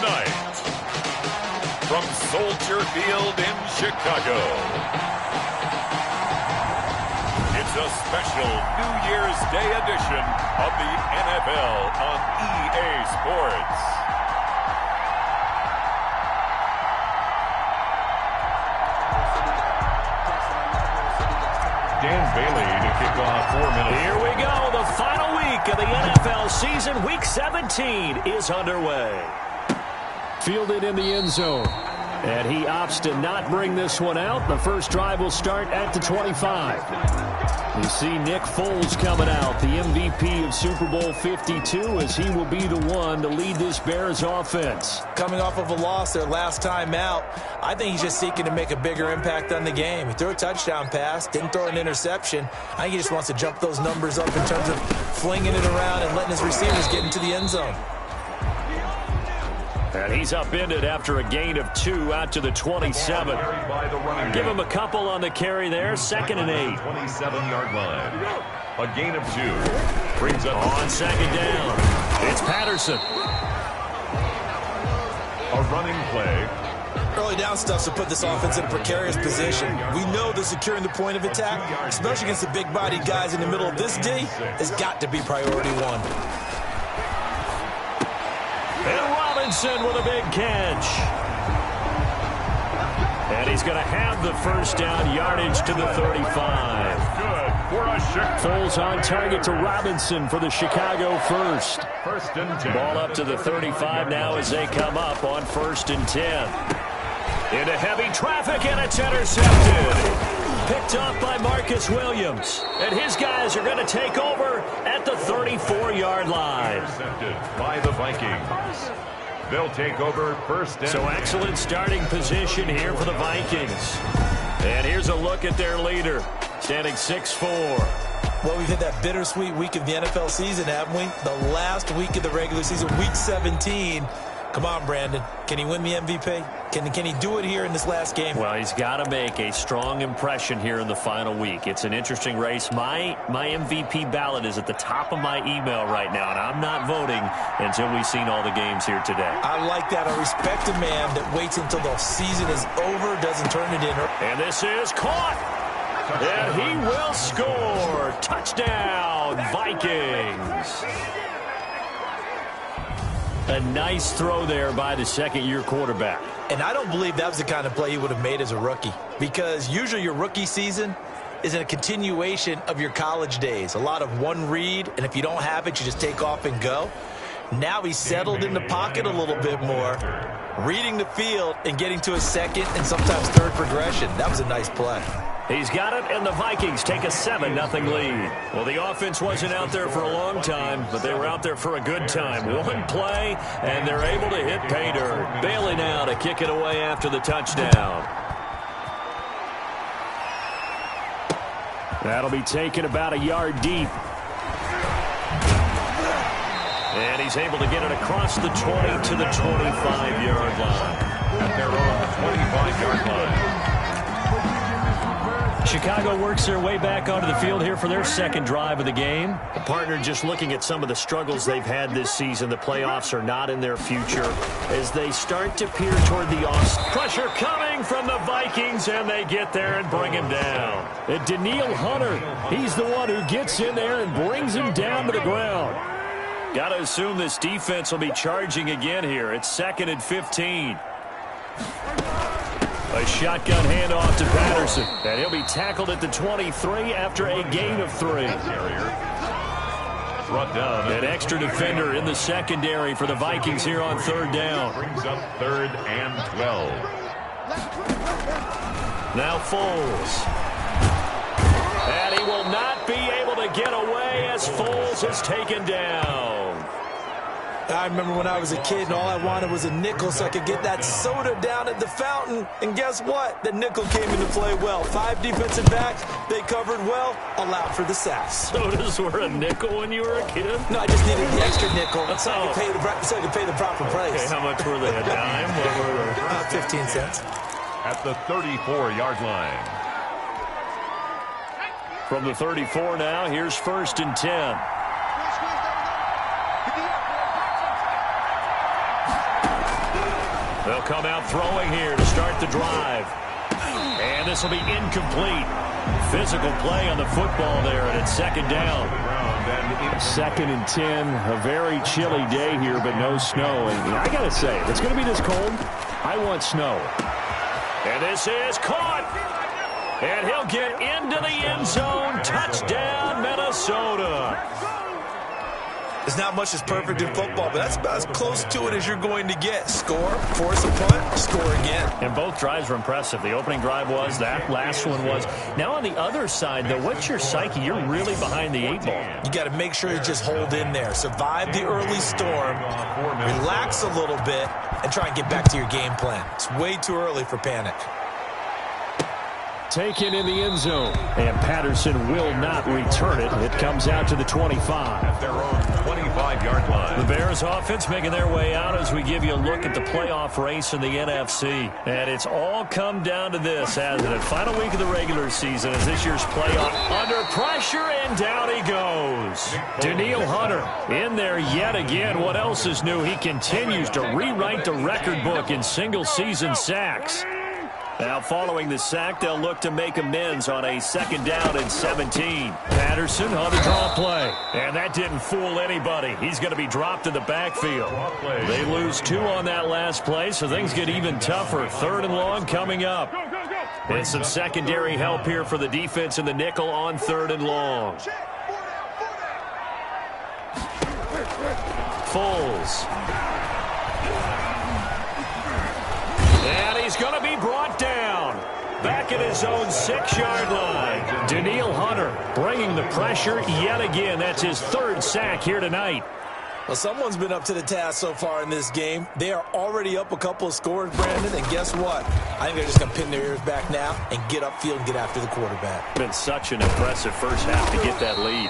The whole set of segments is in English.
tonight, from Soldier Field in Chicago, it's a special New Year's Day edition of the NFL on EA Sports. Dan Bailey to kick off 4 minutes. Here we go. The final week of the NFL season. Week 17 is underway. Fielded in the end zone. And he opts to not bring this one out. The first drive will start at the 25. You see Nick Foles coming out, the MVP of Super Bowl 52, as he will be the one to lead this Bears offense. Coming off of a loss their last time out, I think he's just seeking to make a bigger impact on the game. He threw a touchdown pass, didn't throw an interception. I think he just wants to jump those numbers up in terms of flinging it around and letting his receivers get into the end zone. And he's upended after a gain of 2 out to the 27. Give him a couple on the carry there. 2nd and 8. 27-yard line. A gain of 2. Brings up on 2nd down. It's Patterson. A running play. Early down stuff to put this offense in a precarious position. We know that securing the point of attack, especially against the big-bodied guys in the middle of this D, has got to be priority one. And Robinson with a big catch. And he's going to have the first down, yardage to the 35. Good for a Foles on target to Robinson for the Chicago first. 1st and 10. Ball up to the 35 now as they come up on 1st and 10. Into heavy traffic, and it's intercepted. Picked off by Marcus Williams. And his guys are going to take over at the 34-yard line. Intercepted by the Vikings. They'll take over 1st and 10. So excellent starting position here for the Vikings. And here's a look at their leader, standing 6'4". Well, we've had that bittersweet week of the NFL season, haven't we? The last week of the regular season, week 17. Come on, Brandon. Can he win the MVP? Can he do it here in this last game? Well, he's got to make a strong impression here in the final week. It's an interesting race. My MVP ballot is at the top of my email right now, and I'm not voting until we've seen all the games here today. I like that. I respect a man that waits until the season is over, doesn't turn it in. And this is caught. And he will score. Touchdown, Vikings. A nice throw there by the second-year quarterback. And I don't believe that was the kind of play he would have made as a rookie, because usually your rookie season is a continuation of your college days. A lot of one read, and if you don't have it, you just take off and go. Now he's settled in the pocket a little bit more, reading the field and getting to a second and sometimes third progression. That was a nice play. He's got it, and the Vikings take a 7-0 lead. Well, the offense wasn't out there for a long time, but they were out there for a good time. One play, and they're able to hit pay dirt. Bailey now to kick it away after the touchdown. That'll be taken about a yard deep. And he's able to get it across the 20 to the 25-yard line. At their own 25-yard line. Chicago works their way back onto the field here for their second drive of the game. The partner just looking at some of the struggles they've had this season. The playoffs are not in their future as they start to peer toward the off. Pressure coming from the Vikings, and they get there and bring him down. And Danielle Hunter, he's the one who gets in there and brings him down to the ground. Got to assume this defense will be charging again here. It's 2nd and 15. A shotgun handoff to Patterson. And he'll be tackled at the 23 after a gain of 3. Brought down. An extra defender in the secondary for the Vikings here on 3rd down. Brings up 3rd and 12. Now Foles. And he will not be able to get away as Foles is taken down. I remember when I was a kid and all I wanted was a nickel so I could get that soda down at the fountain. And guess what? The nickel came into play well. 5 defensive backs, they covered well, allowed for the sacks. Sodas were a nickel when you were a kid? No, I just needed the extra nickel so I could pay the proper price. Okay, how much were they? A dime? What were they? 15 cents. At the 34-yard line. From the 34 now, here's 1st and 10. They'll come out throwing here to start the drive. And this will be incomplete. Physical play on the football there, and it's second down. 2nd and 10, a very chilly day here, but no snow. And I got to say, if it's going to be this cold, I want snow. And this is caught. And he'll get into the end zone. Touchdown, Minnesota. There's not much that's perfect in football, but that's about as close to it as you're going to get. Score, force a punt, score again. And both drives were impressive. The opening drive was, that last one was. Now on the other side, though, what's your psyche? You're really behind the 8 ball. You got to make sure you just hold in there. Survive the early storm, relax a little bit, and try and get back to your game plan. It's way too early for panic. Taken in the end zone. And Patterson will not return it. It comes out to the 25. At their own 25-yard line. The Bears offense making their way out as we give you a look at the playoff race in the NFC. And it's all come down to this, hasn't it? Final week of the regular season as this year's playoff under pressure, and down he goes. Danielle Hunter in there yet again. What else is new? He continues to rewrite the record book in single-season sacks. Now, following the sack, they'll look to make amends on a 2nd down and 17. Patterson on the draw play. And that didn't fool anybody. He's going to be dropped in the backfield. They lose 2 on that last play, so things get even tougher. 3rd and long coming up. And some secondary help here for the defense in the nickel on 3rd and long. Foles. And he's going to be brought down. Back at his own 6-yard line. Danielle Hunter bringing the pressure yet again. That's his 3rd sack here tonight. Well, someone's been up to the task so far in this game. They are already up a couple of scores, Brandon, and guess what? I think they're just going to pin their ears back now and get upfield and get after the quarterback. Been such an impressive first half to get that lead.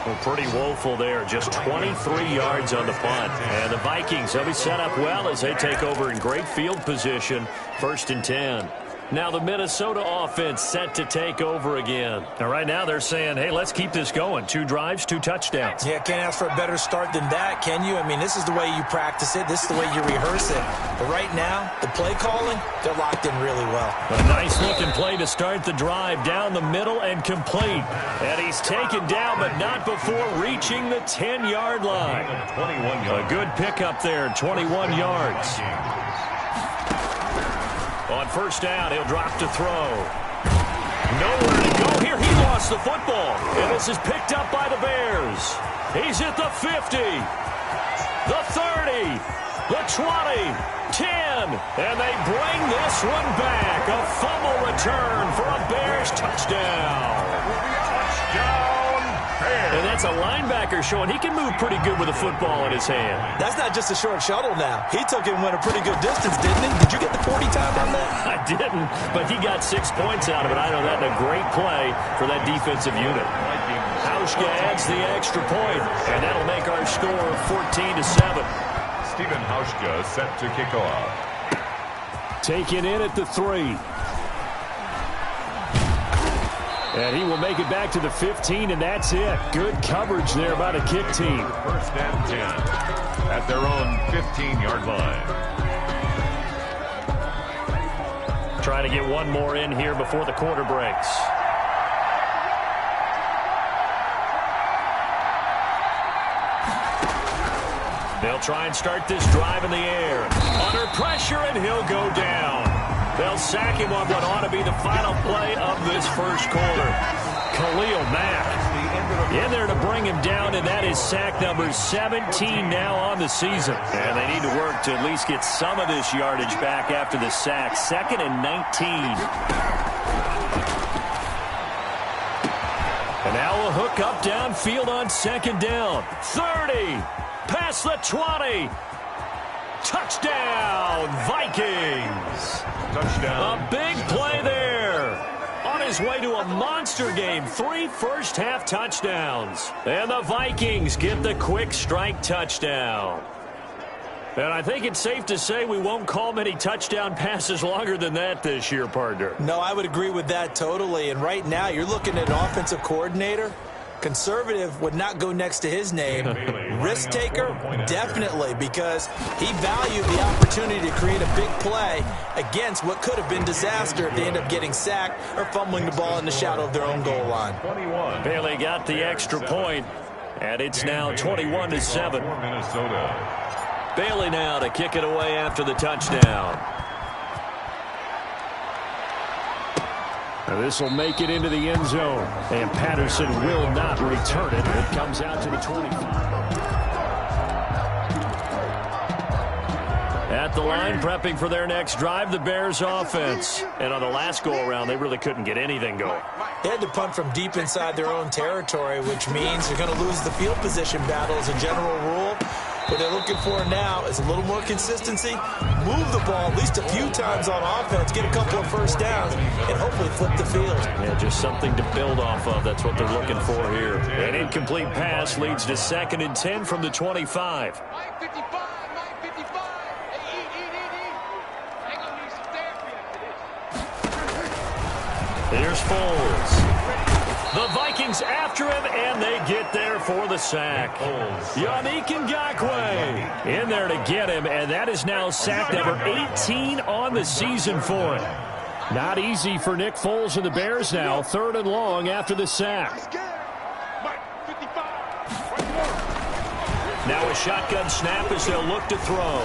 Well, pretty woeful there. Just 23 yards on the punt. And the Vikings, they'll be set up well as they take over in great field position. 1st and 10. Now the Minnesota offense set to take over again. And right now they're saying, hey, let's keep this going. 2 drives, 2 touchdowns. Yeah, can't ask for a better start than that, can you? I mean, this is the way you practice it. This is the way you rehearse it. But right now, the play calling, they're locked in really well. A nice-looking play to start the drive down the middle and complete. And he's taken down, but not before reaching the 10-yard line. A good pickup there, 21 yards. On 1st down, he'll drop to throw. Nowhere to go here. He lost the football. And this is picked up by the Bears. He's at the 50, the 30, the 20, 10. And they bring this one back. A fumble return for a Bears touchdown. And that's a linebacker showing he can move pretty good with a football in his hand. That's not just a short shuttle now. He took it and went a pretty good distance, didn't he? Did you get the 40 time on that? I didn't, but he got 6 points out of it. I know that's a great play for that defensive unit. Hauschka adds the extra point, and that'll make our score 14-7. Stephen Hauschka set to kick off. Taken in at the 3. And he will make it back to the 15, and that's it. Good coverage there by the kick team. 1st and 10 at their own 15-yard line. Trying to get one more in here before the quarter breaks. They'll try and start this drive in the air. Under pressure, and he'll go down. They'll sack him on what ought to be the final play of this first quarter. Khalil Mack in there to bring him down, and that is sack number 17 now on the season. And they need to work to at least get some of this yardage back after the sack. 2nd and 19. And now a hook up downfield on 2nd down. 30. Past the 20. Touchdown, Vikings. Touchdown. A big play there. On his way to a monster game. 3 first-half touchdowns. And the Vikings get the quick strike touchdown. And I think it's safe to say we won't call many touchdown passes longer than that this year, partner. No, I would agree with that totally. And right now, you're looking at an offensive coordinator Conservative would not go next to his name. Risk taker, definitely, because he valued the opportunity to create a big play against what could have been disaster if they end up getting sacked or fumbling the ball in the shadow of their own goal line. Bailey got the extra point, and it's now 21-7. Bailey now to kick it away after the touchdown. This will make it into the end zone, and Patterson will not return it. It comes out to the 25. At the line, prepping for their next drive, the Bears offense. And on the last go-around, they really couldn't get anything going. They had to punt from deep inside their own territory, which means they're going to lose the field position battle as a general rule. What they're looking for now is a little more consistency, move the ball at least a few times on offense, get a couple of first downs, and hopefully flip the field. Yeah, just something to build off of. That's what they're looking for here. An incomplete pass leads to 2nd and 10 from the 25. Here's Foles. The Vikings after him, and they get there for the sack. Yannick Ngakoue in there to get him, and that is now sack number 18 on the season for him. Not easy for Nick Foles and the Bears now. 3rd and long after the sack. Now a shotgun snap as they'll look to throw.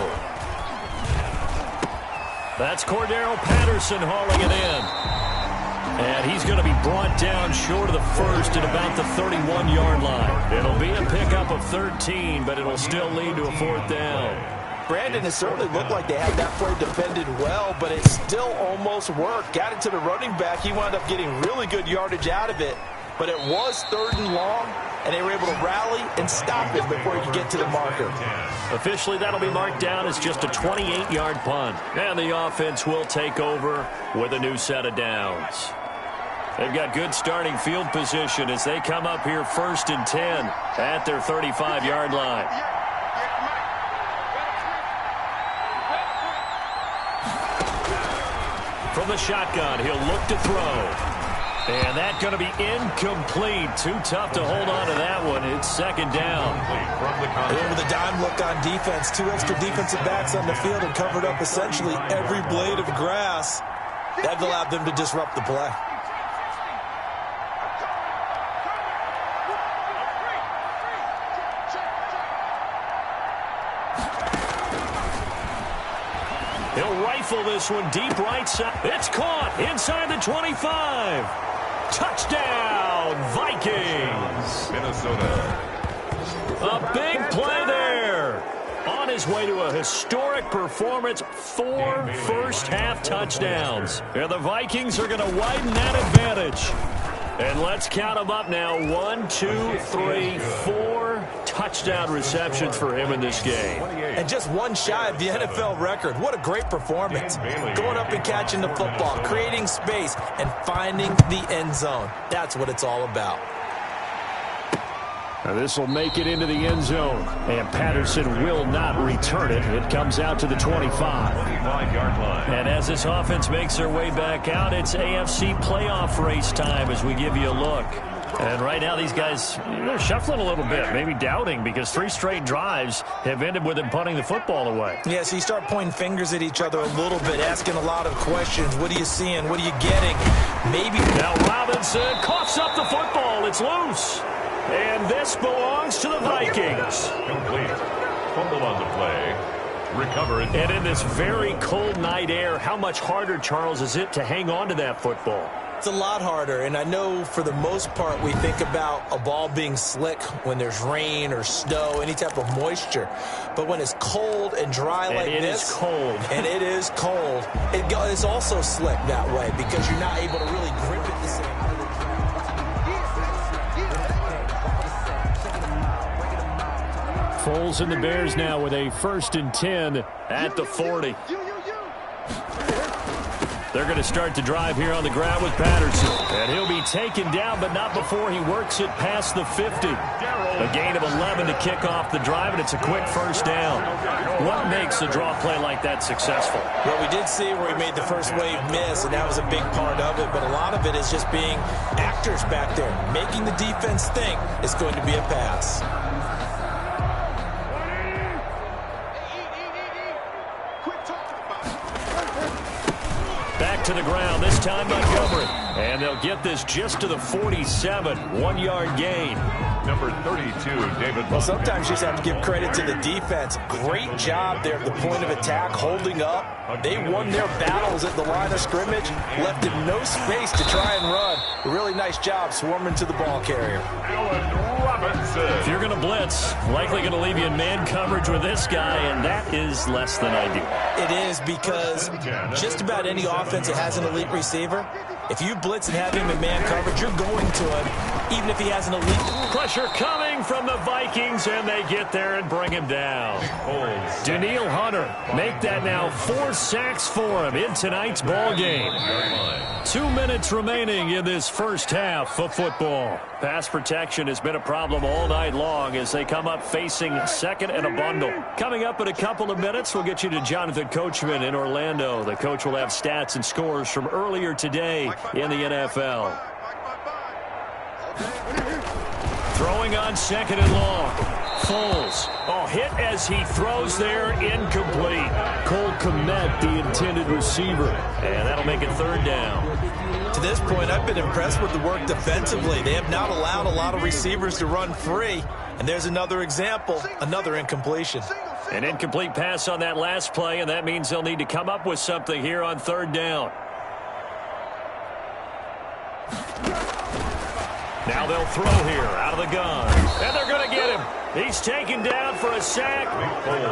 That's Cordero Patterson hauling it in. And he's going to be brought down short of the first at about the 31-yard line. It'll be a pickup of 13, but it'll still lead to a 4th down. Brandon, it certainly looked like they had that play defended well, but it still almost worked. Got it to the running back. He wound up getting really good yardage out of it, but it was 3rd and long, and they were able to rally and stop it before he could get to the marker. Officially, that'll be marked down as just a 28-yard punt. And the offense will take over with a new set of downs. They've got good starting field position as they come up here 1st and 10 at their 35-yard line. From the shotgun, he'll look to throw. And that's going to be incomplete. Too tough to hold on to that one. It's 2nd down. And with a dime look on defense, 2 extra defensive backs on the field and covered up essentially every blade of grass. That allowed them to disrupt the play. He'll rifle this one deep right side. It's caught inside the 25. Touchdown, Vikings. Minnesota. A big play there. On his way to a historic performance, 4 first-half touchdowns. And the Vikings are going to widen that advantage. And let's count them up now. 1, 2, 3, 4 touchdown receptions for him in this game. And just one shy of the NFL record. What a great performance. Going up and catching the football, creating space, and finding the end zone. That's what it's all about. Now this will make it into the end zone, and Patterson will not return it. It comes out to the 25. 25-yard line. And as this offense makes their way back out, it's AFC playoff race time as we give you a look. And right now these guys, they're shuffling a little bit, maybe doubting, because 3 straight drives have ended with them punting the football away. Yeah, so you start pointing fingers at each other a little bit, asking a lot of questions. What are you seeing? What are you getting? Maybe. Now Robinson coughs up the football. It's loose. And this belongs to the Vikings. Complete. Fumble on the play. Recovered. And in this very cold night air, how much harder, Charles, is it to hang on to that football? It's a lot harder, and I know for the most part we think about a ball being slick when there's rain or snow, any type of moisture. But when it's cold and dry like this. And it is cold. And it is cold. It's also slick that way because you're not able to really grip it the same way. Foles and the Bears now with a 1st and 10 at the 40. They're going to start the drive here on the ground with Patterson. And he'll be taken down, but not before he works it past the 50. A gain of 11 to kick off the drive, and it's a quick first down. What makes a draw play like that successful? Well, we did see where he made the first wave miss, and that was a big part of it. But a lot of it is just being actors back there, making the defense think it's going to be a pass. Back to the ground, this time Montgomery. And they'll get this just to the 47, 1-yard gain. Number 32, David. Well, sometimes you just have to give credit to the defense. Great job there at the point of attack, holding up. They won their battles at the line of scrimmage, left him no space to try and run. A really nice job swarming to the ball carrier. If you're going to blitz, likely going to leave you in man coverage with this guy, and that is less than ideal. It is, because just about any offense that has an elite receiver, if you blitz and have him in man coverage, you're going to him, even if he has an elite. Pressure coming from the Vikings, and they get there and bring him down. Danielle Hunter, make that now 4 sacks for him in tonight's ball game. 2 minutes remaining in this first half of football. Pass protection has been a problem all night long as they come up facing second and a bundle. Coming up in a couple of minutes, we'll get you to Jonathan Coachman in Orlando. The coach will have stats and scores from earlier today in the NFL. Throwing on second and long. Foles. Oh, hit as he throws there, incomplete. Cole Kmet, the intended receiver. And that'll make it third down. To this point, I've been impressed with the work defensively. They have not allowed a lot of receivers to run free. And there's another example, another incompletion. An incomplete pass on that last play, and that means they'll need to come up with something here on third down. Now they'll throw here out of the gun. And they're going to get him. He's taken down for a sack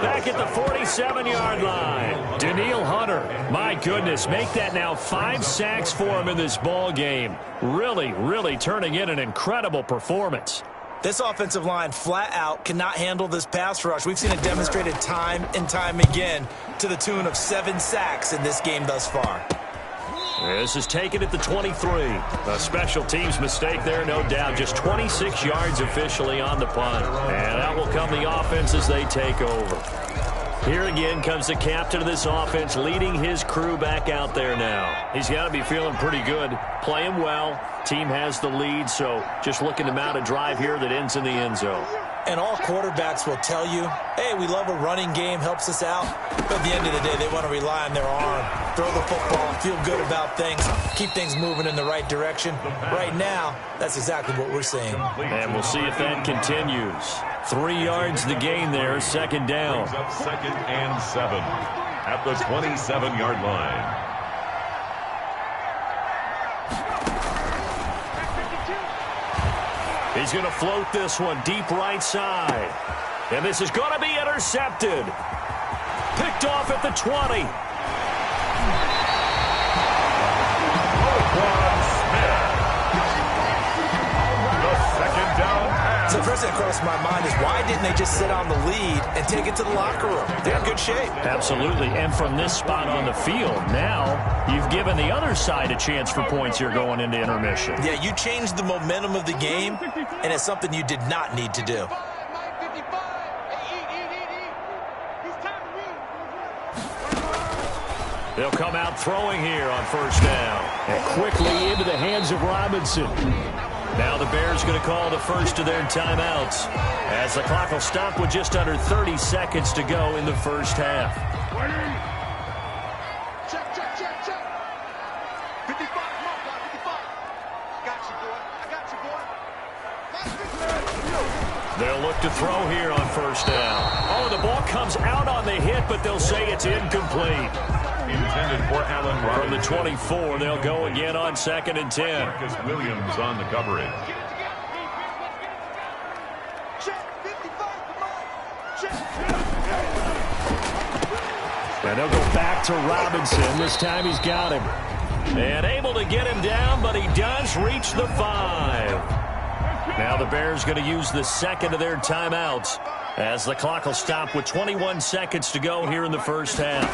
back at the 47-yard line. Danielle Hunter, my goodness, make that now 5 sacks for him in this ball game. Really turning in an incredible performance. This offensive line flat out cannot handle this pass rush. We've seen it demonstrated time and time again to the tune of 7 sacks in this game thus far. This is taken at the 23. A special teams mistake there, no doubt. Just 26 yards officially on the punt. And out will come the offense as they take over. Here again comes the captain of this offense, leading his crew back out there now. He's got to be feeling pretty good, playing well. Team has the lead, so just looking to mount a drive here that ends in the end zone. And all quarterbacks will tell you, hey, we love a running game, helps us out. But at the end of the day, they want to rely on their arm, throw the football, feel good about things, keep things moving in the right direction. Right now, that's exactly what we're seeing. And we'll see if that continues. 3 yards the gain there, second down. Second and 7 at the 27-yard line. He's going to float this one deep right side. And this is going to be intercepted. Picked off at the 20. So the first thing that crossed my mind is, why didn't they just sit on the lead and take it to the locker room? They're in good shape. Absolutely. And from this spot on the field, now you've given the other side a chance for points here going into intermission. Yeah, you changed the momentum of the game, and it's something you did not need to do. They'll come out throwing here on first down. And quickly into the hands of Robinson. Now the Bears going to call the first of their timeouts as the clock will stop with just under 30 seconds to go in the first half. Check. 55, come on, 55. Got you, boy. I got you, boy. They'll look to throw here on first down. Oh, the ball comes out on the hit, but they'll say it's incomplete. Intended for Allen From Robinson. the 24, they'll go again on second and 10. Marcus Williams on the coverage. Check, 55, come on. Check. And they'll go back to Robinson. This time he's got him. And able to get him down, but he does reach the 5. Now the Bears going to use the second of their timeouts as the clock will stop with 21 seconds to go here in the first half.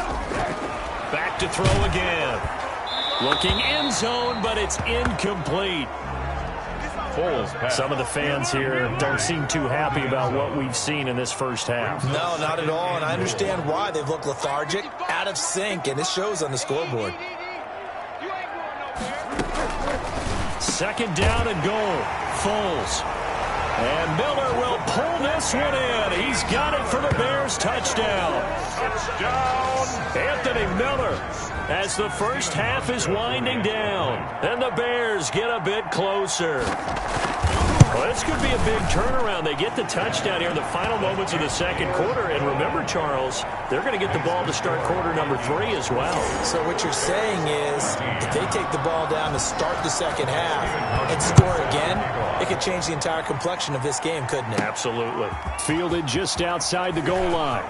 Back to throw again. Looking end zone, but it's incomplete. Some of the fans here don't seem too happy about what we've seen in this first half. No, not at all, and I understand why. They've looked lethargic, out of sync, and it shows on the scoreboard. Second down and goal. Foles. And Miller will pull this one in. He's got it for the Bears. Touchdown. Anthony Miller, as the first half is winding down. And the Bears get a bit closer. Well, this could be a big turnaround. They get the touchdown here in the final moments of the second quarter. And remember, Charles, they're going to get the ball to start quarter number 3 as well. So what you're saying is, if they take the ball down to start the second half and score again, it could change the entire complexion of this game, couldn't it? Absolutely. Fielded just outside the goal line.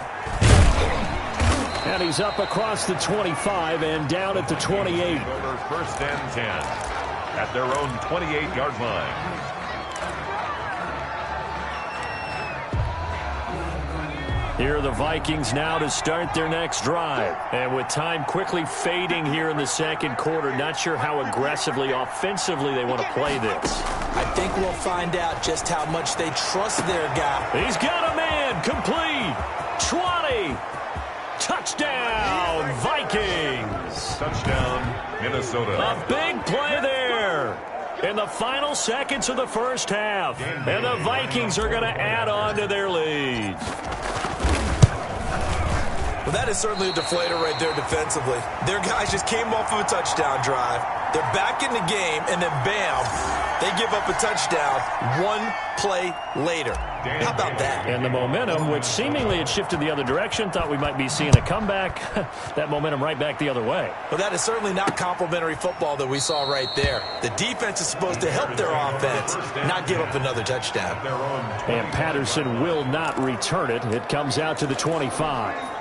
And he's up across the 25 and down at the 28. First and 10 at their own 28-yard line. Here are the Vikings now to start their next drive. And with time quickly fading here in the second quarter, not sure how aggressively, offensively they want to play this. I think we'll find out just how much they trust their guy. He's got a man, complete, 20, touchdown, Vikings. Touchdown, Minnesota. A big play there in the final seconds of the first half. And the Vikings are going to add on to their lead. Well, that is certainly a deflator right there defensively. Their guys just came off of a touchdown drive. They're back in the game, and then bam, they give up a touchdown one play later. How about that? And the momentum, which seemingly had shifted the other direction, thought we might be seeing a comeback. That momentum right back the other way. Well, that is certainly not complimentary football that we saw right there. The defense is supposed to help their offense, not give up another touchdown. And Patterson will not return it. It comes out to the 25.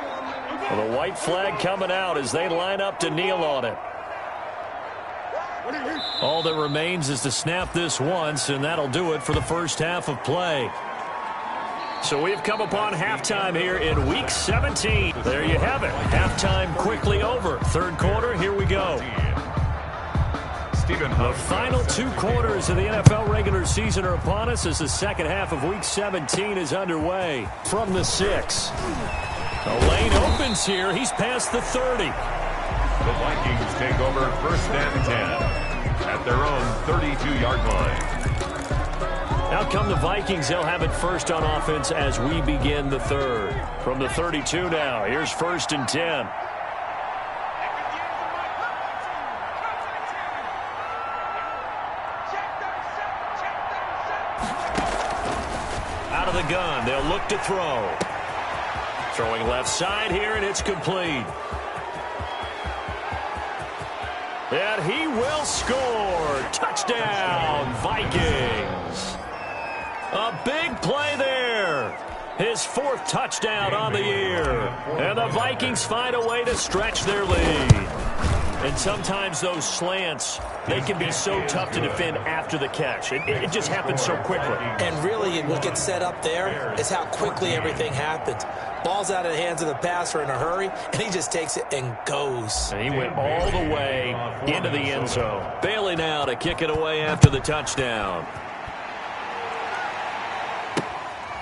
Well, the white flag coming out as they line up to kneel on it. All that remains is to snap this once, and that'll do it for the first half of play. So we've come upon halftime here in Week 17. There you have it. Halftime quickly over. Third quarter, here we go. The final 2 quarters of the NFL regular season are upon us as the second half of Week 17 is underway. From the 6. The lane opens here. He's past the 30. The Vikings take over first and 10 at their own 32-yard line. Out come the Vikings. They'll have it first on offense as we begin the third. From the 32 now, here's first and 10. Out of the gun, they'll look to throw. Throwing left side here, and it's complete. And he will score. Touchdown, Vikings. A big play there. His 4th touchdown on the year. And the Vikings find a way to stretch their lead. And sometimes those slants, they can be so tough to defend after the catch. It just happens so quickly. And really, what gets set up there is how quickly everything happens. Ball's out of the hands of the passer in a hurry, and he just takes it and goes. And he went all the way into the end zone. Bailey now to kick it away after the touchdown.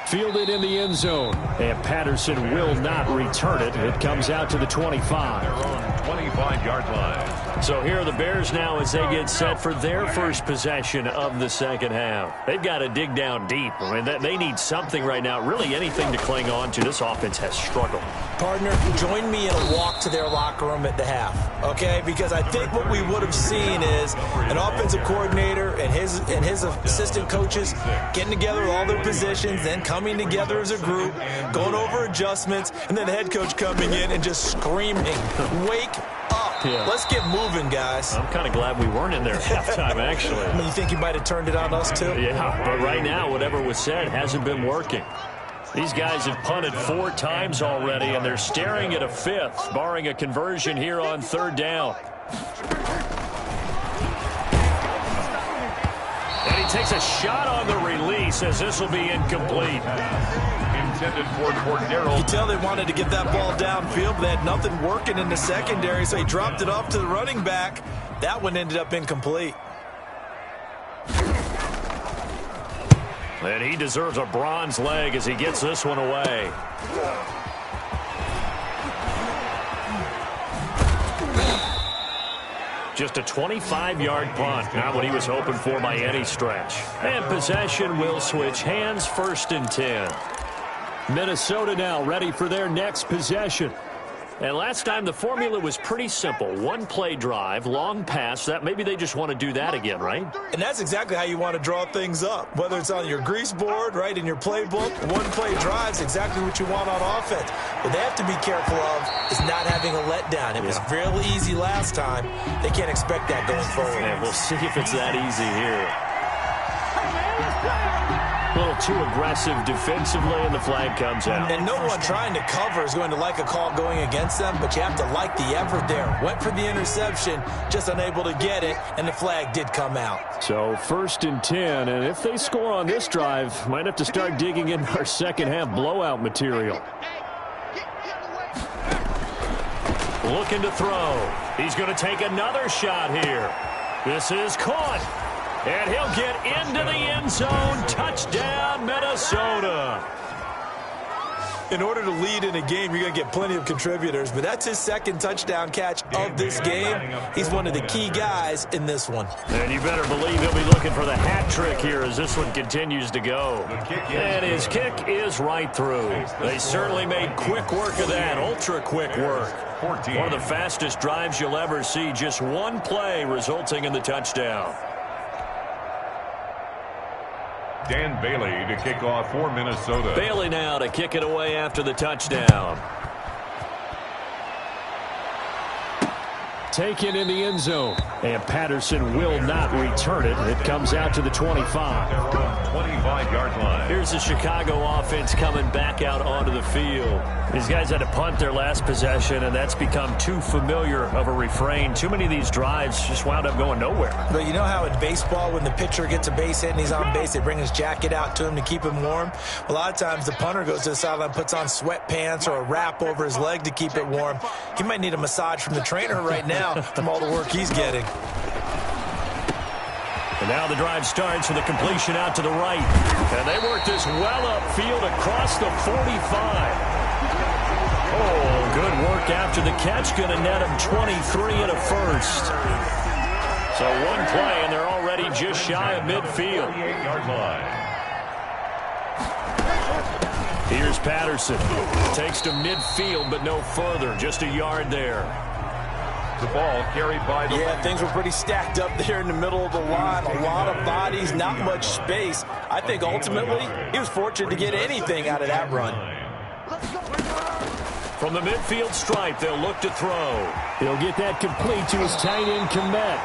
Fielded in the end zone. And Patterson will not return it. It comes out to the 25. Their own 25-yard line. So here are the Bears now as they get set for their first possession of the second half. They've got to dig down deep. I mean, they need something right now, really anything to cling on to. This offense has struggled. Partner, join me in a walk to their locker room at the half, okay? Because I think what we would have seen is an offensive coordinator and his assistant coaches getting together with all their positions, then coming together as a group, going over adjustments, and then the head coach coming in and just screaming, "Wake up. Yeah. Let's get moving, guys." I'm kind of glad we weren't in there at halftime, actually. I mean, you think you might have turned it on us, too? Yeah, but right now, whatever was said hasn't been working. These guys have punted 4 times already, and they're staring at a 5th, barring a conversion here on 3rd down. And he takes a shot on the release as this will be incomplete. Intended for Cordero. You tell they wanted to get that ball downfield, but they had nothing working in the secondary, so he dropped it off to the running back. That one ended up incomplete. And he deserves a bronze leg as he gets this one away. Just a 25-yard punt, not what he was hoping for by any stretch. And possession will switch hands, 1st and 10. Minnesota now ready for their next possession. And last time the formula was pretty simple. 1-play drive, long pass. That maybe they just want to do that again, right? And that's exactly how you want to draw things up. Whether it's on your grease board, right, in your playbook, 1-play drive's exactly what you want on offense. What they have to be careful of is not having a letdown. It was real easy last time. They can't expect that going forward. And we'll see if it's that easy here. A little too aggressive defensively, and the flag comes out. And no one trying to cover is going to like a call going against them, but you have to like the effort there. Went for the interception, just unable to get it, and the flag did come out. So 1st and 10, and if they score on this drive, might have to start digging in our second-half blowout material. Looking to throw. He's going to take another shot here. This is caught. And he'll get into the end zone. Touchdown, Minnesota. In order to lead in a game, you're going to get plenty of contributors, but that's his 2nd touchdown catch of this game. He's one of the key guys in this one. And you better believe he'll be looking for the hat trick here as this one continues to go. And his kick is right through. They certainly made quick work of that, ultra-quick work. One of the fastest drives you'll ever see, just 1 play resulting in the touchdown. Dan Bailey to kick off for Minnesota. Bailey now to kick it away after the touchdown. Taken in the end zone. And Patterson will not return it. It comes out to the 25. 25-yard line. Here's the Chicago offense coming back out onto the field. These guys had to punt their last possession, and that's become too familiar of a refrain. Too many of these drives just wound up going nowhere. But you know how in baseball, when the pitcher gets a base hit and he's on base, they bring his jacket out to him to keep him warm? A lot of times the punter goes to the sideline, puts on sweatpants or a wrap over his leg to keep it warm. He might need a massage from the trainer right now from all the work he's getting. And now the drive starts with a completion out to the right. And they work this well upfield across the 45. Oh, good work after the catch. Going to net him 23 and a 1st. So 1 play, and they're already just shy of midfield. 28-yard line. Here's Patterson. Takes to midfield, but no further. Just a yard there. The ball carried by the... Yeah, things were pretty stacked up there in the middle of the line. A lot of bodies, not much space. I think ultimately he was fortunate to get anything out of that run. From the midfield stripe, they'll look to throw. He'll get that complete to his tight end, Komet.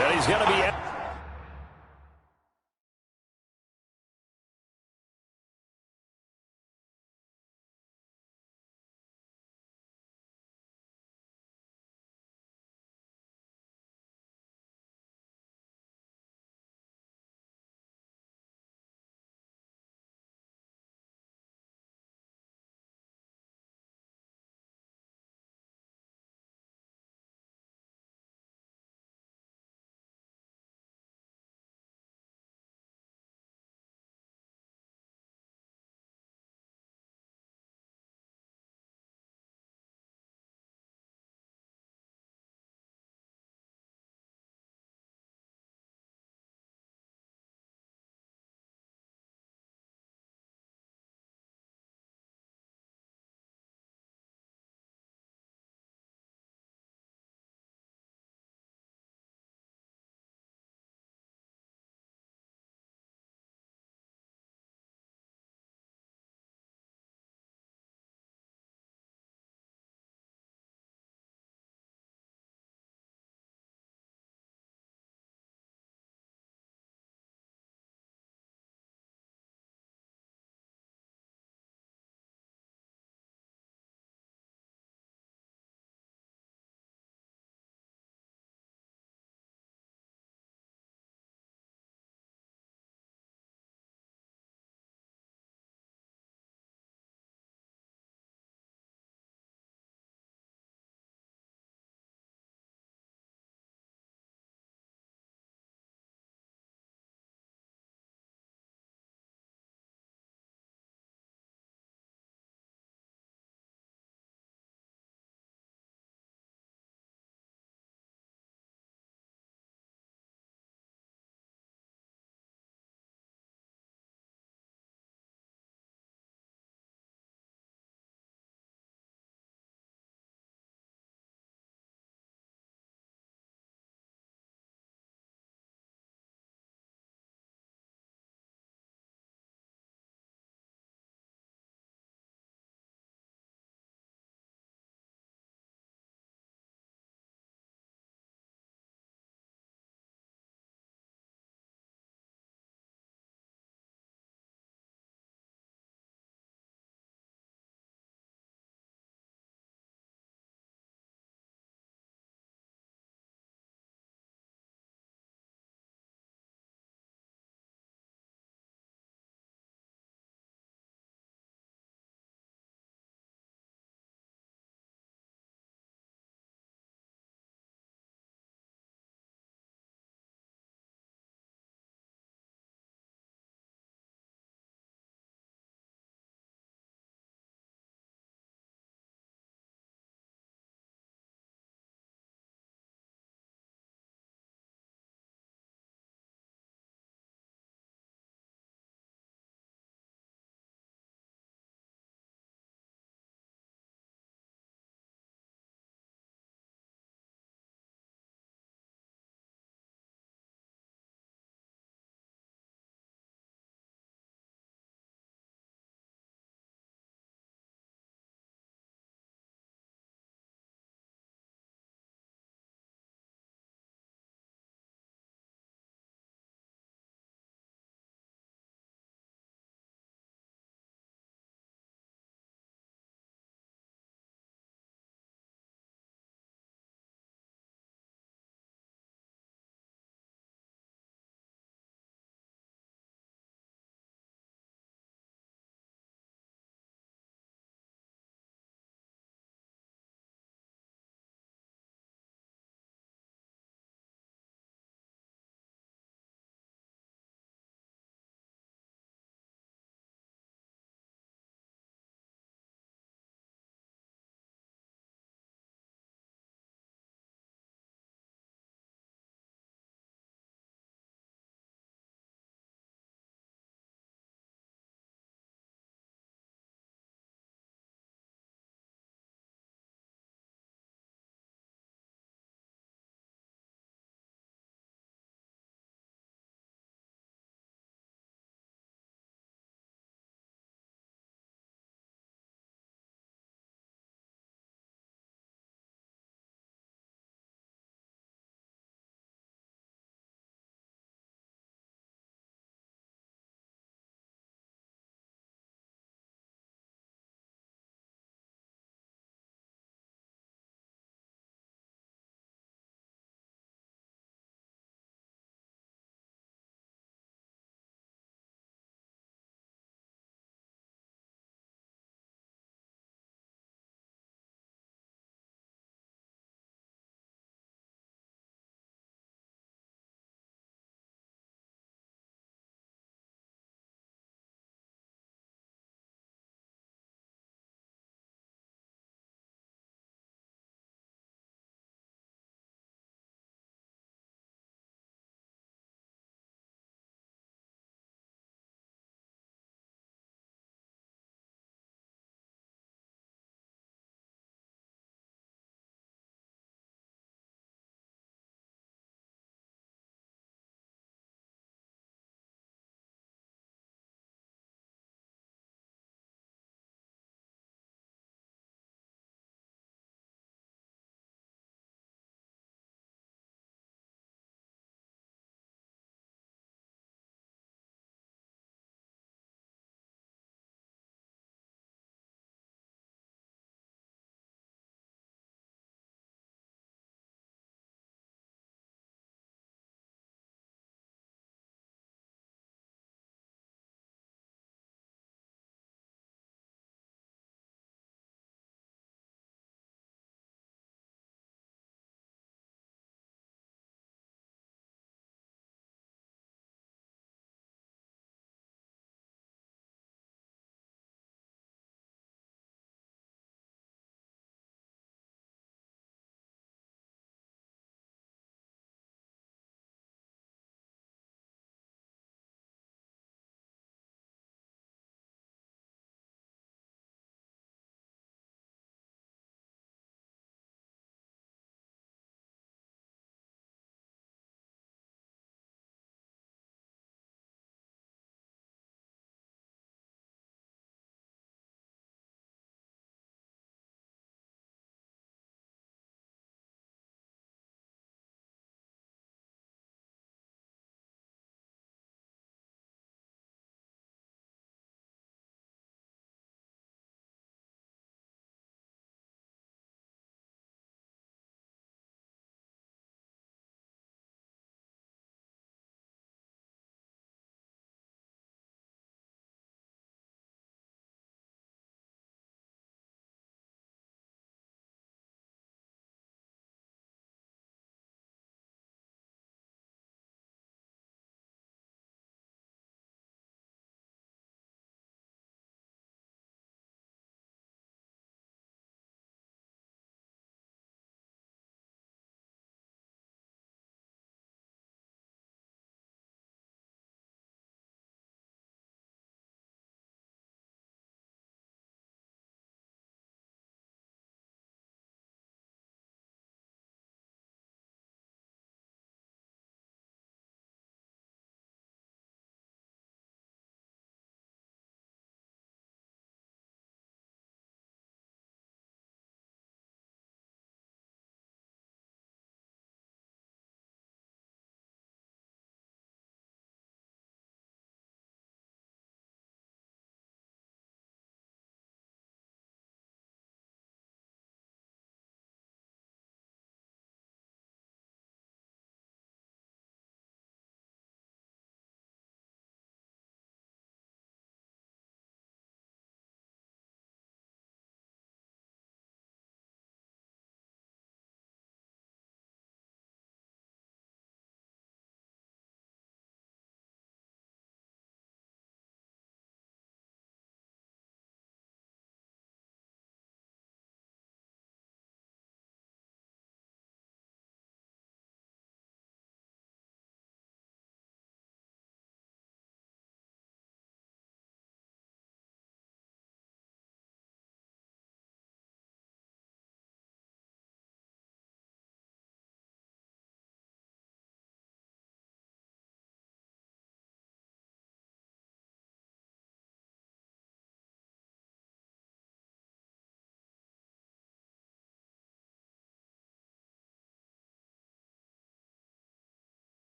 And he's going to be...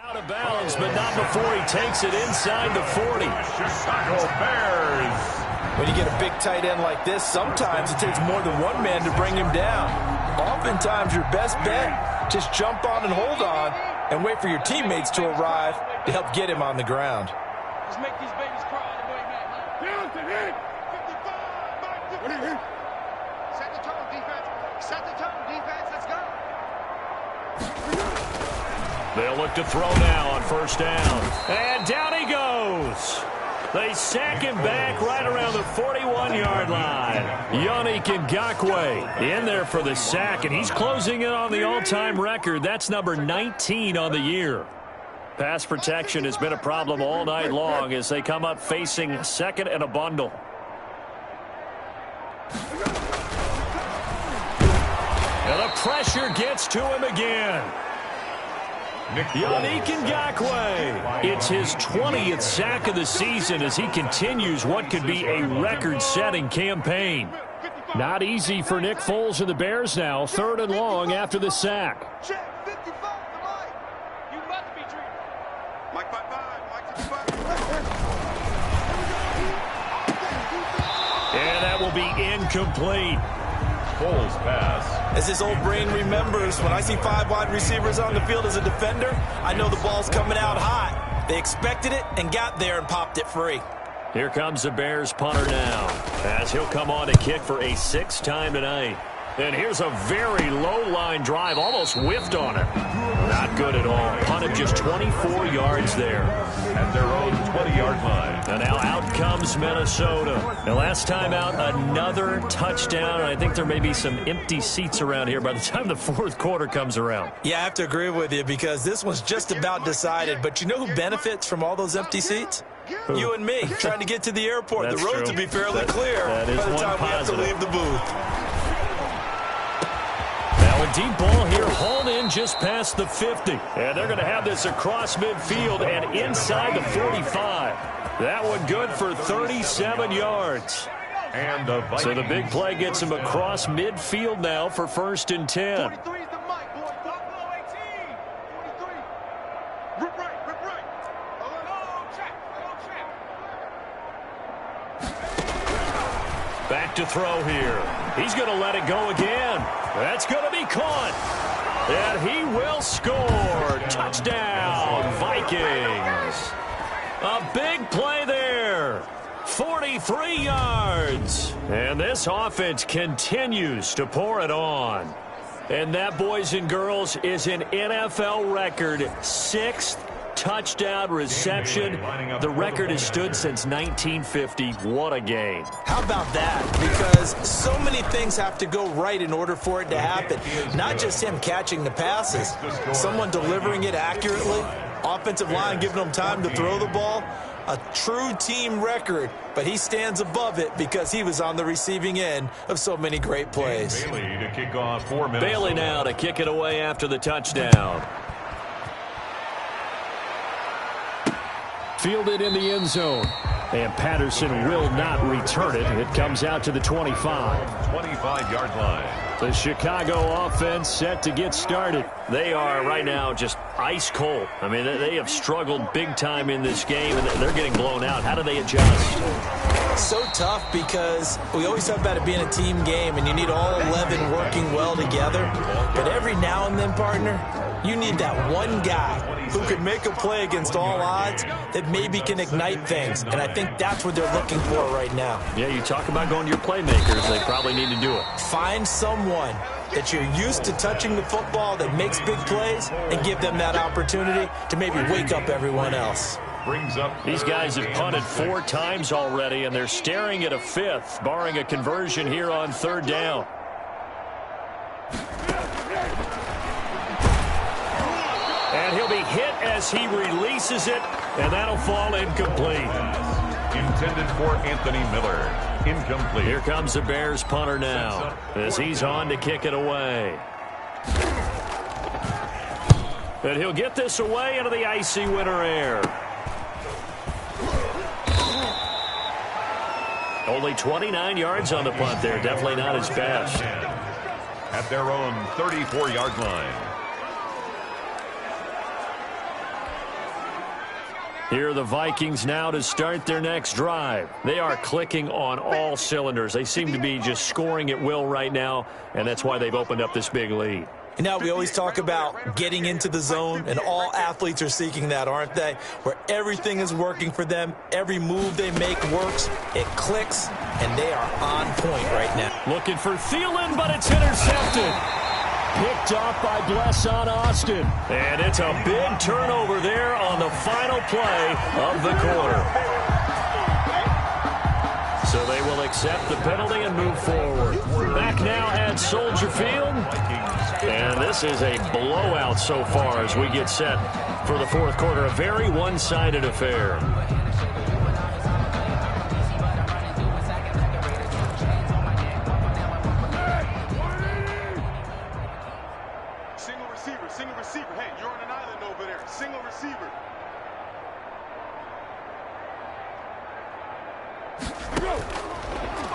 Out of bounds, but not before he takes it inside the 40. Chicago Bears. When you get a big tight end like this, sometimes it takes more than one man to bring him down. Oftentimes, your best bet, just jump on and hold on and wait for your teammates to arrive to help get him on the ground. Let's make these babies cry the way, man. 55, What are you? Set the tone, defense. Set the tone, defense. Let's go. They'll look to throw now on first down. And down he goes. They sack him back right around the 41-yard line. Yannick Ngakoue in there for the sack, and he's closing in on the all-time record. That's number 19 on the year. Pass protection has been a problem all night long as they come up facing second and a bundle. And the pressure gets to him again. Yannick Ngakoue. It's his 20th sack of the season as he continues what could be a record-setting campaign. Not easy for Nick Foles and the Bears now. 3rd and long after the sack. Check 55 to Mike. You must be dreaming. Mike 55, Mike 55. And that will be incomplete. Foles pass. As his old brain remembers, when I see 5 wide receivers on the field as a defender, I know the ball's coming out hot. They expected it and got there and popped it free. Here comes the Bears punter now, as he'll come on to kick for a 6th time tonight. And here's a very low-line drive, almost whiffed on it. Not good at all. Punted just 24 yards there. At their own 20-yard line. And now out comes Minnesota. The last time out, another touchdown. I think there may be some empty seats around here by the time the 4th quarter comes around. Yeah, I have to agree with you because this one's just about decided. But you know who benefits from all those empty seats? Who? You and me, trying to get to the airport. That's the roads true. will be fairly clear that is by the one time we have to positive. leave the booth. Now a deep ball here, hauled in just past the 50. And they're going to have this across midfield and inside the 45. That one good for 37 yards. And the Vikings. So the big play gets him across midfield now for 1st and 10. 43 is the mic, boy. 18. 43. Rip right, rip right. Hello, check. Back to throw here. He's going to let it go again. That's going to be caught. And he will score. Touchdown, Vikings. A big play there. 43 yards. And this offense continues to pour it on. And that, boys and girls, is an NFL record 6th touchdown reception. The record has stood since 1950. What a game. How about that? Because so many things have to go right in order for it to happen. Not just him catching the passes, someone delivering it accurately, offensive line giving him time to throw the ball. A true team record, but he stands above it because he was on the receiving end of so many great plays. Bailey to kick off 4 minutes. Bailey now to kick it away after the touchdown. Fielded in the end zone. And Patterson will not return it. It comes out to the 25. 25-yard line. The Chicago offense set to get started. They are right now just ice cold. I mean, they have struggled big time in this game, and they're getting blown out. How do they adjust? So tough because we always talk about it being a team game, and you need all 11 working well together. But every now and then, partner, you need that one guy who could make a play against all odds that maybe can ignite things. And I think that's what they're looking for right now. Yeah, you talk about going to your playmakers. They probably need to do it. Find someone that you're used to touching the football that makes big plays and give them that opportunity to maybe wake up everyone else. Brings up These guys have punted 4 times already, and they're staring at a 5th, barring a conversion here on 3rd down. And he'll be hit as he releases it, and that'll fall incomplete. intended for Anthony Miller. Incomplete. Here comes the Bears punter now as he's on to kick it away. And he'll get this away into the icy winter air. Only 29 yards on the punt there. Definitely not his best. At their own 34-yard line. Here are the Vikings now to start their next drive. They are clicking on all cylinders. They seem to be just scoring at will right now, and that's why they've opened up this big lead. You know, we always talk about getting into the zone, and all athletes are seeking that, aren't they? Where everything is working for them, every move they make works, it clicks, and they are on point right now. Looking for Thielen, but it's intercepted. Picked off by Blesson Austin. And it's a big turnover there on the final play of the quarter. So they will accept the penalty and move forward. Back now at Soldier Field. And this is a blowout so far as we get set for the fourth quarter. A very one-sided affair. Single receiver. Hey, you're on an island over there. Single receiver.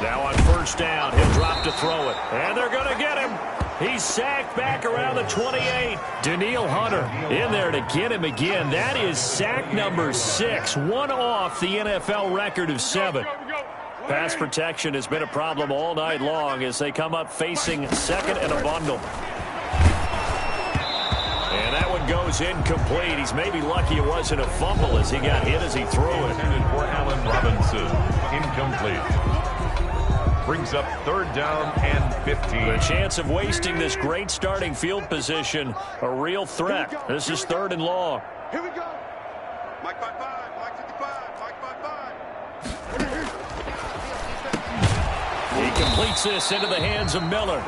Now on first down, he'll drop to throw it. And they're going to get him. He's sacked back around the 28. Danielle Hunter in there to get him again. That is sack number 6, one off the NFL record of 7. Pass protection has been a problem all night long as they come up facing second and a bundle. And that one goes incomplete. He's maybe lucky it wasn't a fumble as he got hit as he threw it. For Allen Robinson, incomplete. Brings up third down and 15. The chance of wasting this great starting field position, a real threat. This is third and long. Here we go. Mike 5-5, Mike 55, Mike 5-5. He completes this into the hands of Miller.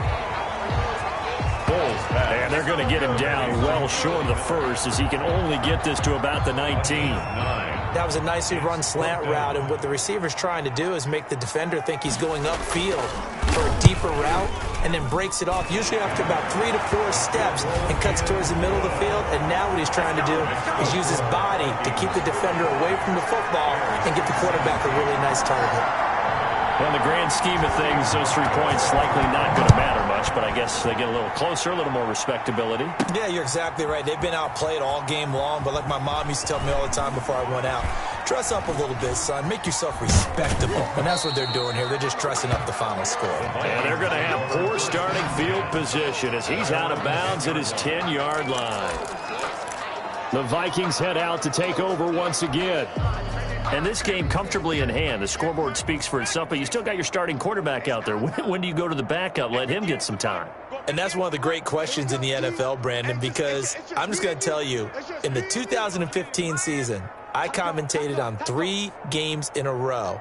And they're going to get him down well short of the first as he can only get this to about the 19. That was a nicely run slant route, and what the receiver's trying to do is make the defender think he's going upfield for a deeper route and then breaks it off, usually after about 3 to 4 steps, and cuts towards the middle of the field. And now what he's trying to do is use his body to keep the defender away from the football and get the quarterback a really nice target. Well, in the grand scheme of things, those 3 points likely not going to matter much, but I guess they get a little closer, a little more respectability. Yeah, you're exactly right. They've been outplayed all game long, but like my mom used to tell me all the time before I went out, dress up a little bit, son. Make yourself respectable. And that's what they're doing here. They're just dressing up the final score. And they're going to have poor starting field position as he's out of bounds at his 10-yard line. The Vikings head out to take over once again. And this game comfortably in hand. The scoreboard speaks for itself, but you still got your starting quarterback out there. When do you go to the backup? Let him get some time. And that's one of the great questions in the NFL, Brandon, because I'm just going to tell you, in the 2015 season, I commentated on 3 games in a row.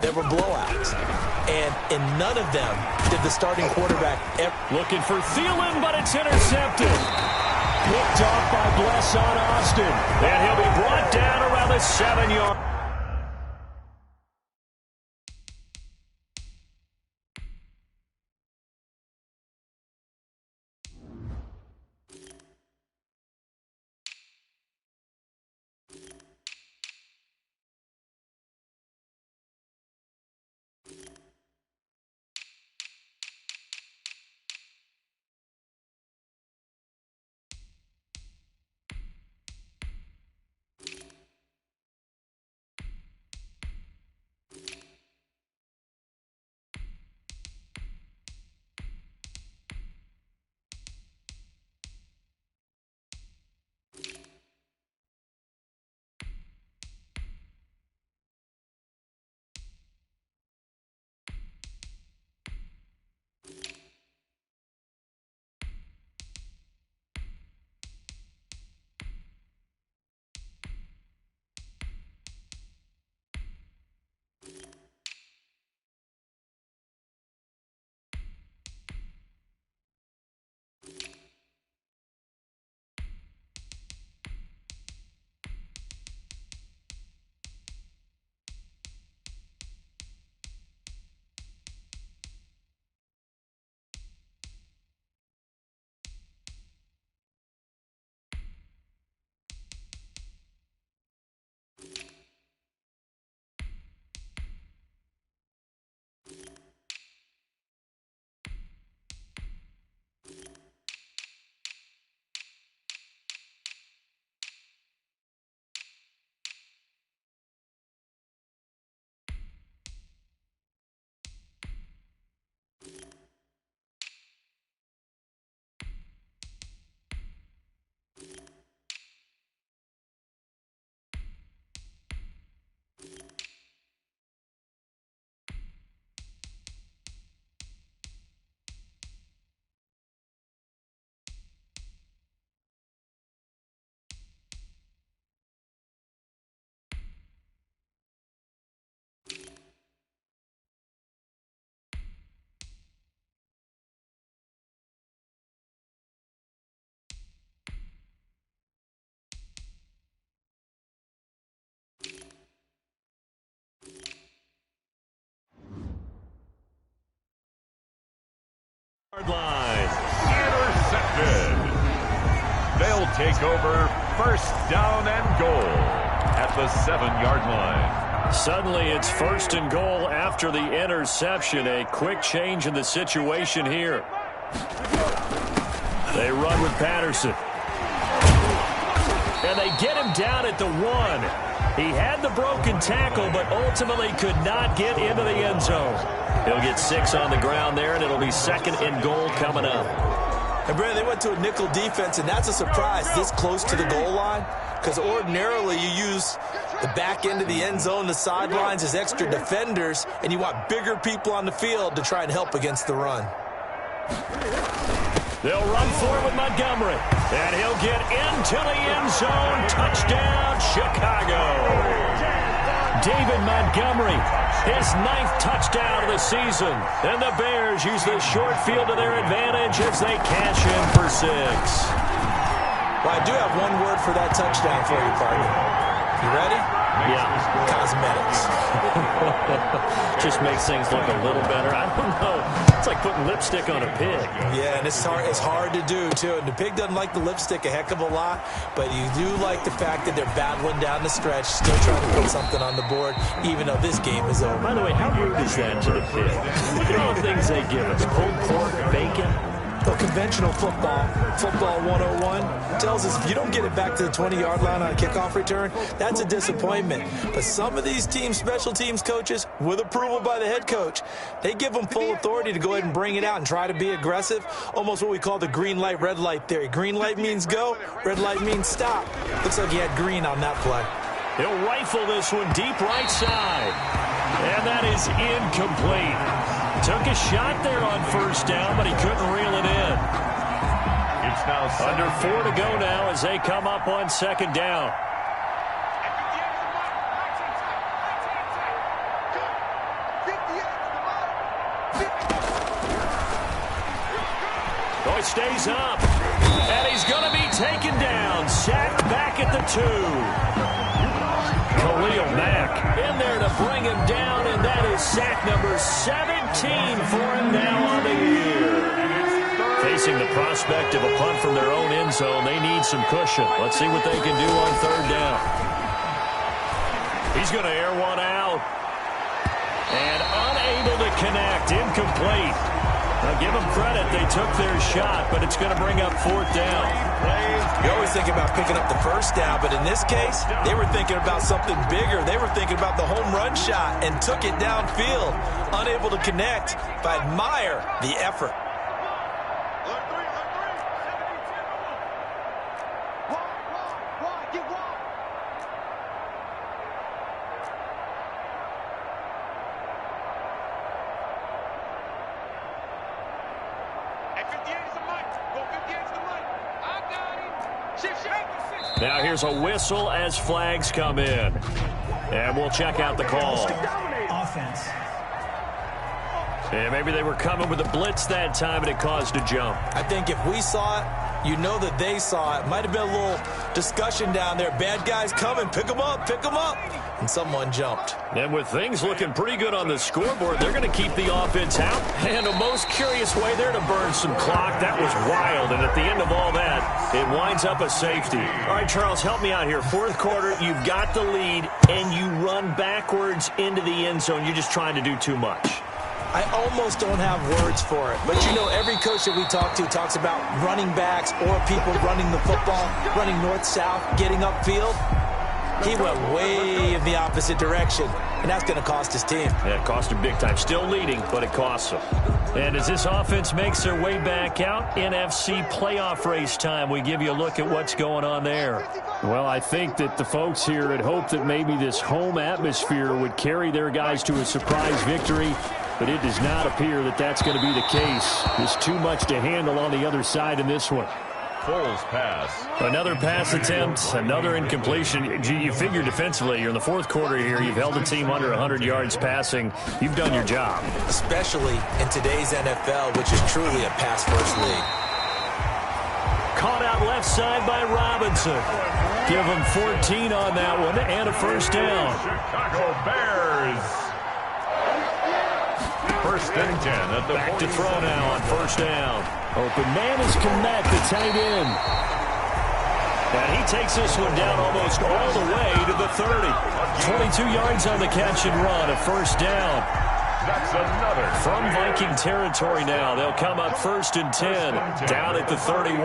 There were blowouts. And in none of them did the starting quarterback ever. Looking for Thielen, but it's intercepted. Picked off by Blesson Austin. And he'll be brought down around the 7-yard. Line. Intercepted. They'll take over first down and goal at the 7-yard line. Suddenly it's first and goal after the interception. A quick change in the situation here. They run with Patterson. And they get him down at the 1. He had the broken tackle, but ultimately could not get into the end zone. He'll get 6 on the ground there, and it'll be second and goal coming up. And, Brandon, they went to a nickel defense, and that's a surprise this close to the goal line, because ordinarily you use the back end of the end zone, the sidelines as extra defenders, and you want bigger people on the field to try and help against the run. They'll run for it with Montgomery, and he'll get into the end zone. Touchdown, Chicago. David Montgomery, his 9th touchdown of the season. And the Bears use the short field to their advantage as they cash in for 6. Well, I do have one word for that touchdown for you, partner. You ready? Yeah. Cosmetics. Just makes things look a little better. I don't know. It's like putting lipstick on a pig. Yeah, and it's hard to do, too. And the pig doesn't like the lipstick a heck of a lot, but you do like the fact that they're battling down the stretch, still trying to put something on the board, even though this game is over. By the way, how rude is that to the pig? Look at all the things they give us. Pulled pork, bacon. Well, conventional football 101, tells us if you don't get it back to the 20-yard line on a kickoff return, that's a disappointment. But some of these teams, special teams coaches, with approval by the head coach, they give them full authority to go ahead and bring it out and try to be aggressive, almost what we call the green light, red light theory. Green light means go, red light means stop. Looks like he had green on that play. He'll rifle this one deep right side. And that is incomplete. Took a shot there on first down, but he couldn't reel it in. It's now under 4 to go now as they come up on second down. Boy stays up, and he's going to be taken down. Sacked back at the 2. Khalil Mack in there to bring him down, and that is sack number 17 for him now on the year. Facing the prospect of a punt from their own end zone, they need some cushion. Let's see what they can do on third down. He's going to air one out. And unable to connect, incomplete. Now give them credit, they took their shot, but it's going to bring up fourth down. You always think about picking up the first down, but in this case, they were thinking about something bigger. They were thinking about the home run shot and took it downfield. Unable to connect, but I admire the effort. Now here's a whistle as flags come in. And we'll check out the call. Offense. And maybe they were coming with a blitz that time and it caused a jump. I think if we saw it, you know that they saw it. Might have been a little discussion down there. Bad guys coming. Pick them up. Pick them up. And someone jumped. And with things looking pretty good on the scoreboard, they're going to keep the offense out. And a most curious way there to burn some clock. That was wild. And at the end of all that, it winds up a safety. All right, Charles, help me out here. Fourth quarter, you've got the lead, and you run backwards into the end zone. You're just trying to do too much. I almost don't have words for it. But, you know, every coach that we talk to talks about running backs or people running the football, running north-south, getting upfield. He went way in the opposite direction, and that's going to cost his team. Yeah, it cost him big time. Still leading, but it costs him. And as this offense makes their way back out, NFC playoff race time, we give you a look at what's going on there. Well, I think that the folks here had hoped that maybe this home atmosphere would carry their guys to a surprise victory, but it does not appear that that's going to be the case. There's too much to handle on the other side in this one. Foles pass. Another pass attempt, another incompletion. You figure defensively, you're in the fourth quarter here. You've held a team under 100 yards passing. You've done your job. Especially in today's NFL, which is truly a pass-first league. Caught out left side by Robinson. Give him 14 on that one and a first down. Chicago Bears. First and 10 at the Back to throw now on first down. Open man is Kmet, the tight end. And he takes this one down almost all the way to the 30. 22 yards on the catch and run, a first down. That's another. From Viking territory now, they'll come up first and 10, down at the 31.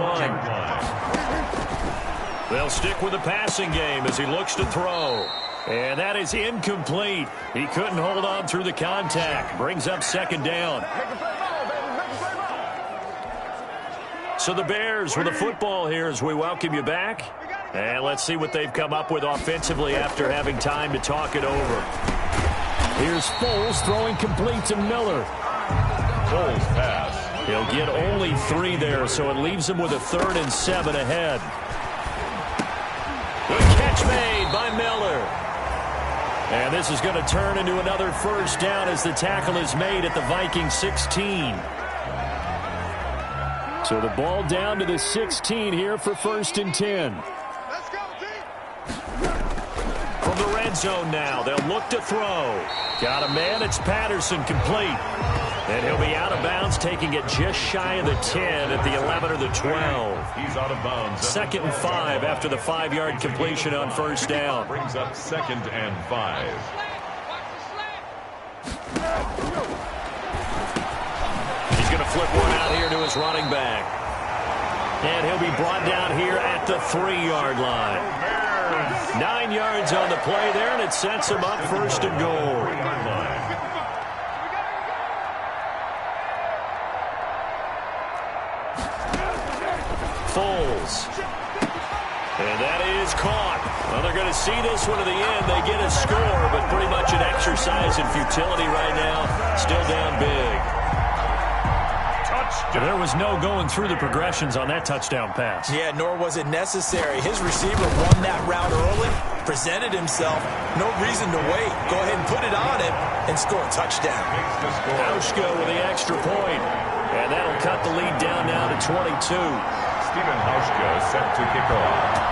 They'll stick with the passing game as he looks to throw. And that is incomplete. He couldn't hold on through the contact. Brings up second down. So the Bears with the football here as we welcome you back. And let's see what they've come up with offensively after having time to talk it over. Here's Foles throwing complete to Miller. Foles pass. He'll get only 3 there, so it leaves him with a 3rd and 7 ahead. Good catch made by Miller. And this is going to turn into another first down as the tackle is made at the Viking 16. So the ball down to the 16 here for first and 10. Let's go, team. From the red zone now, they'll look to throw. Got a man, it's Patterson, complete. And he'll be out of bounds, taking it just shy of the 10 at the 11 or the 12. He's out of bounds. 2nd and 5 after the 5-yard completion on first down. Brings up 2nd and 5. He's going to flip one out here to his running back. And he'll be brought down here at the 3-yard line. 9 yards on the play there, and it sets him up first and goal. Foles. And that is caught. Well, they're going to see this one to the end. They get a score, but pretty much an exercise in futility right now. Still down big. Touchdown. There was no going through the progressions on that touchdown pass. Yeah, nor was it necessary. His receiver won that route early, presented himself. No reason to wait. Go ahead and put it on him and score a touchdown. Hauschka with the extra point. And that'll cut the lead down now to 22. Stephen Hauschka set to kick off.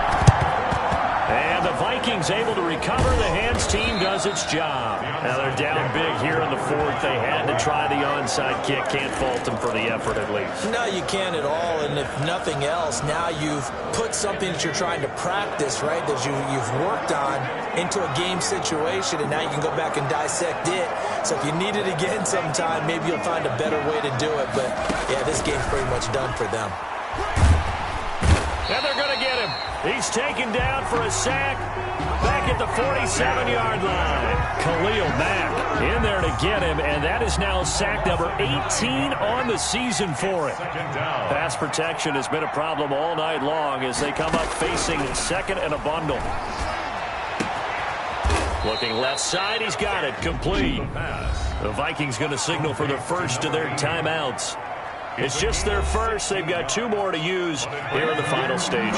And the Vikings able to recover. The hands team does its job. Now they're down big here in the 4th. They had to try the onside kick. Can't fault them for the effort at least. No, you can't at all. And if nothing else, now you've put something that you're trying to practice, right, that you've worked on into a game situation, and now you can go back and dissect it. So if you need it again sometime, maybe you'll find a better way to do it. But, yeah, this game's pretty much done for them. And they're going to get him. He's taken down for a sack back at the 47-yard line. Khalil Mack in there to get him, and that is now sack number 18 on the season for him. Pass protection has been a problem all night long as they come up facing 2nd and a bundle. Looking left side, he's got it, complete. The Vikings going to signal for the first of their timeouts. It's just their first. They've got 2 more to use here in the final stages.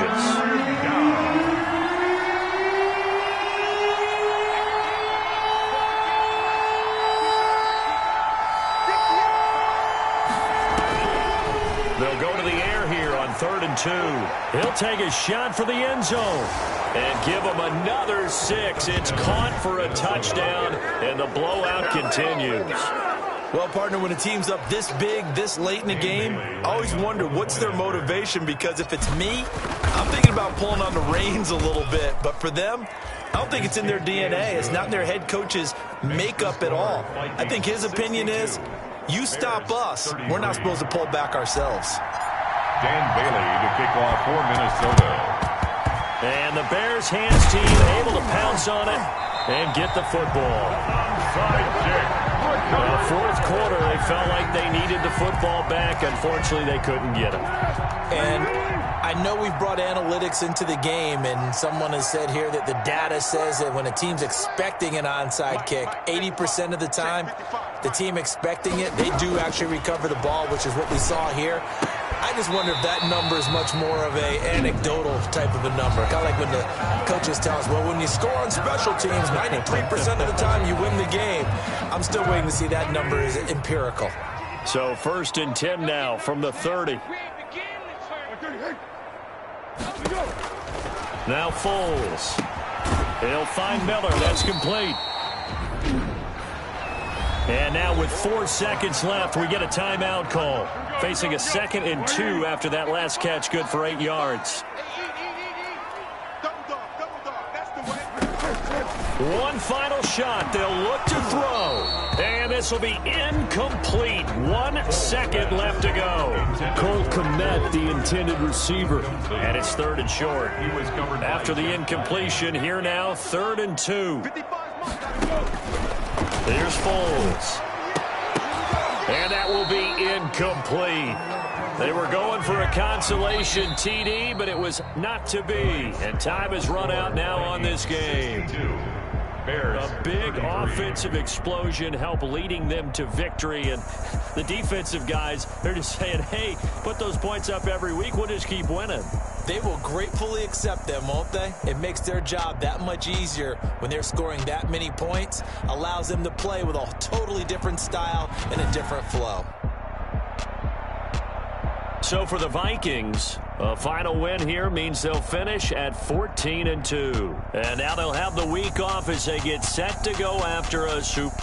They'll go to the air here on 3rd and 2. He'll take a shot for the end zone and give him another 6. It's caught for a touchdown, and the blowout continues. Well, partner, when a team's up this big, this late in the game, I always wonder what's their motivation, because if it's me, I'm thinking about pulling on the reins a little bit. But for them, I don't think it's in their DNA. It's not in their head coach's makeup at all. I think his opinion is, you stop us, we're not supposed to pull back ourselves. Dan Bailey to kick off for Minnesota. And the Bears hands team able to pounce on it and get the football. Onside kick. Well, 4th quarter, they felt like they needed the football back. Unfortunately, they couldn't get it. And I know we've brought analytics into the game, and someone has said here that the data says that when a team's expecting an onside kick, 80% of the time, the team expecting it, they do actually recover the ball, which is what we saw here. I just wonder if that number is much more of a anecdotal type of a number. Kind of like when the coaches tell us, well, when you score on special teams, 93% of the time you win the game. I'm still waiting to see that number is empirical. So 1st and 10 now from the 30. Now Foles. He'll find Miller. That's complete. And now with 4 seconds left, we get a timeout call. Facing a 2nd and 2 after that last catch, good for 8 yards. One final shot. They'll look to throw. And this will be incomplete. 1 second left to go. Cole Kmet, the intended receiver. And it's 3rd and short. After the incompletion, here now, 3rd and 2. Here's Foles. And that will be incomplete. They were going for a consolation TD, but it was not to be. And time has run out now on this game. A big offensive explosion helped leading them to victory. And the defensive guys, they're just saying, hey, put those points up every week. We'll just keep winning. They will gratefully accept them, won't they? It makes their job that much easier when they're scoring that many points. Allows them to play with a totally different style and a different flow. So for the Vikings, a final win here means they'll finish at 14-2. And now they'll have the week off as they get set to go after a Super